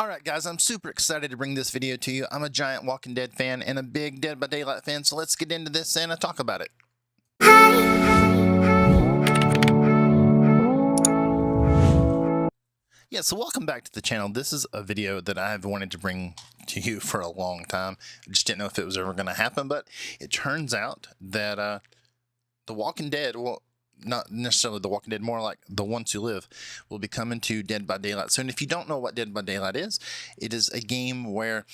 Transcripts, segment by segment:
Alright guys, I'm super excited to bring this video to you. I'm a giant Walking Dead fan and a big Dead by Daylight fan, so let's get into this and talk about it. Yeah, so welcome back to the channel. This is a video that I've wanted to bring to you for a long time. I just didn't know if it was ever going to happen, but it turns out that The Walking Dead, well, not necessarily The Walking Dead, more like The Ones Who Live, will be coming to Dead by Daylight soon. If you don't know what Dead by Daylight is, it is a game where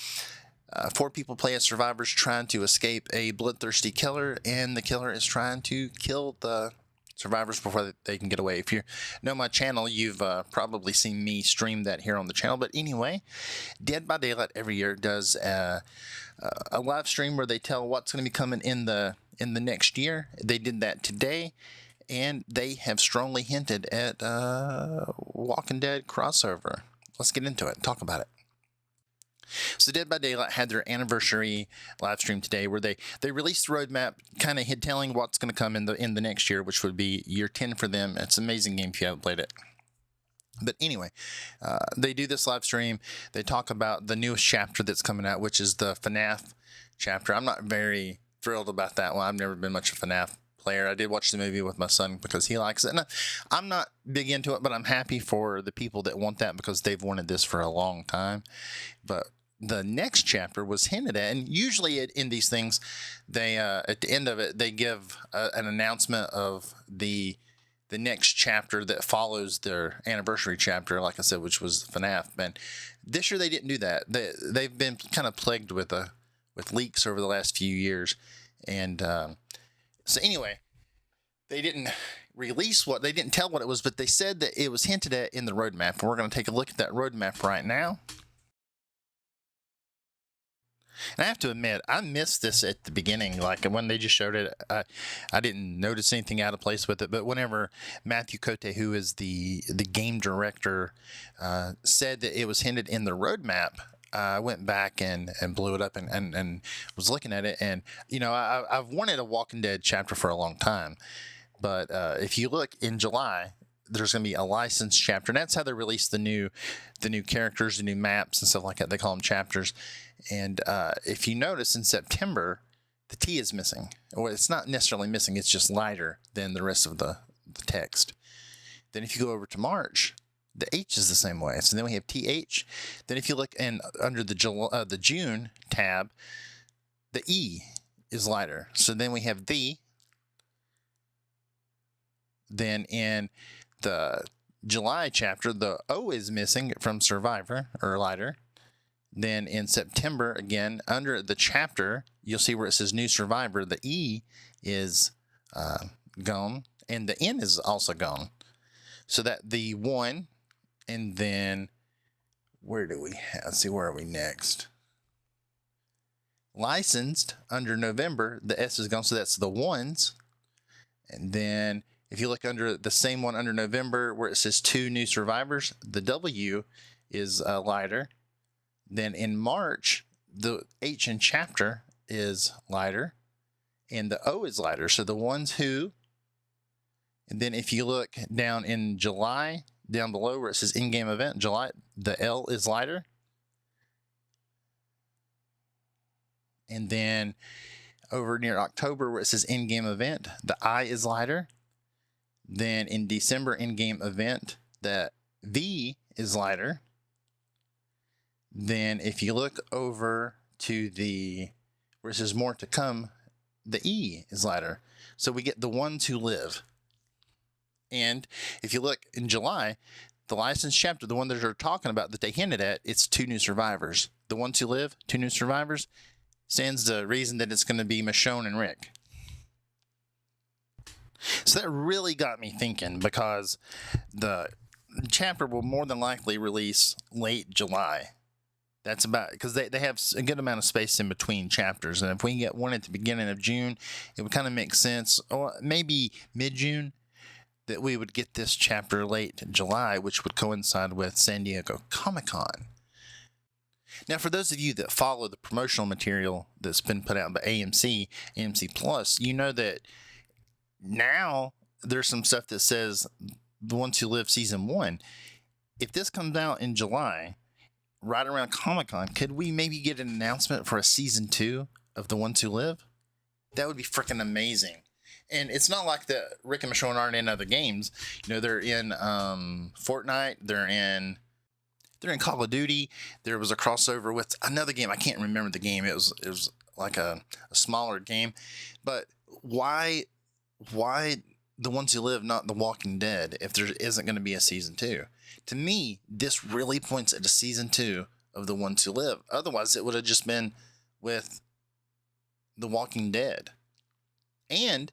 4 people play as survivors trying to escape a bloodthirsty killer, and the killer is trying to kill the survivors before they can get away. If you know my channel, you've probably seen me stream that here on the channel. But anyway, Dead by Daylight every year does a live stream where they tell what's going to be coming in the next year. They did that today, and they have strongly hinted at Walking Dead crossover. Let's get into it and talk about it. So Dead by Daylight had their anniversary live stream today where they released the roadmap, kind of telling what's going to come in the next year, which would be year 10 for them. It's an amazing game if you haven't played it. But anyway, they do this live stream. They talk about the newest chapter that's coming out, which is the FNAF chapter. I'm not very thrilled about that one. I've never been much of a FNAF player. I did watch the movie with my son because he likes it. And I'm not big into it, but I'm happy for the people that want that because they've wanted this for a long time. But the next chapter was hinted at, and usually in these things, they at the end of it, they give an announcement of the next chapter that follows their anniversary chapter, like I said, which was FNAF. And this year they didn't do that. They've been kind of plagued with leaks over the last few years, and so anyway, they didn't they didn't tell what it was, but they said that it was hinted at in the roadmap. And we're going to take a look at that roadmap right now. And I have to admit, I missed this at the beginning. Like when they just showed it, I didn't notice anything out of place with it. But whenever Matthew Cote, who is the game director, said that it was hinted in the roadmap, I went back and blew it up and was looking at it. And, you know, I've wanted a Walking Dead chapter for a long time. But if you look in July, there's going to be a licensed chapter. And that's how they release the new characters, the new maps and stuff like that. They call them chapters. And if you notice in September, the T is missing. Well, it's not necessarily missing. It's just lighter than the rest of the text. Then if you go over to March, the H is the same way. So then we have TH. Then if you look under the June tab, the E is lighter. So then we have the. Then in the July chapter, the O is missing from Survivor, or lighter. Then in September, again, under the chapter, you'll see where it says New Survivor, the E is gone, and the N is also gone. So that the 1, and then where do we have? Let's see, where are we next? Licensed, under November, the S is gone, so that's the 1s. And then if you look under the same one under November where it says 2 New Survivors, the W is lighter. Then in March, the H in chapter is lighter, and the O is lighter. So the Ones Who, and then if you look down in July, down below where it says in-game event, July, the L is lighter. And then over near October where it says in-game event, the I is lighter. Then in December in-game event, the V is lighter. Then if you look over to where it says more to come, the E is lighter. So we get the Ones Who Live. And if you look in July, the licensed chapter, the one that they're talking about that they hinted at, it's 2 New Survivors. The Ones Who Live, 2 New Survivors, stands to reason that it's going to be Michonne and Rick. So that really got me thinking, because the chapter will more than likely release late July. That's about, because they have a good amount of space in between chapters. And if we can get one at the beginning of June, it would kind of make sense, or maybe mid-June, that we would get this chapter late July, which would coincide with San Diego Comic-Con. Now, for those of you that follow the promotional material that's been put out by AMC Plus, you know that now there's some stuff that says The Ones Who Live Season 1. If this comes out in July, right around Comic-Con, could we maybe get an announcement for a season 2 of The Ones Who Live? That would be freaking amazing. And it's not like the Rick and Michonne aren't in other games. You know, they're in Fortnite. They're in Call of Duty. There was a crossover with another game. I can't remember the game. It was like a smaller game. But why The Ones Who Live, not The Walking Dead, if there isn't going to be a season 2? To me, this really points at a season 2 of The Ones Who Live. Otherwise, it would have just been with The Walking Dead. And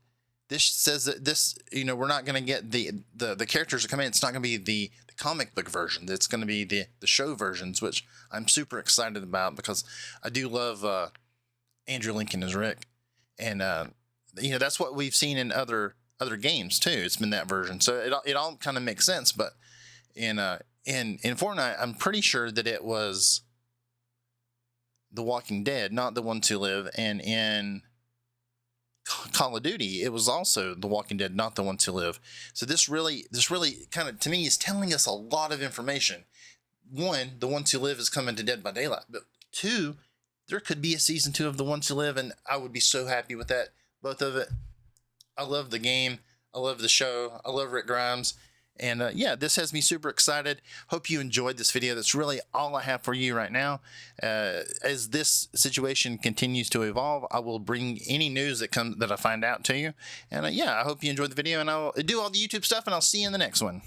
this says that this, you know, we're not going to get the characters that come in. It's not going to be the comic book version. It's going to be the show versions, which I'm super excited about because I do love Andrew Lincoln as Rick. And, you know, that's what we've seen in other games too. It's been that version. So it all kind of makes sense. But in Fortnite, I'm pretty sure that it was The Walking Dead, not The Ones Who Live. And in Call of Duty, it was also The Walking Dead, not The Ones Who Live. So this really kind of, to me, is telling us a lot of information. One, The Ones Who Live is coming to Dead by Daylight. But two, there could be a season 2 of The Ones Who Live, and I would be so happy with that. Both of it. I love the game. I love the show. I love Rick Grimes. And yeah, this has me super excited. Hope you enjoyed this video. That's really all I have for you right now. As this situation continues to evolve, I will bring any news that I find out to you. And yeah, I hope you enjoyed the video, and I'll do all the YouTube stuff, and I'll see you in the next one.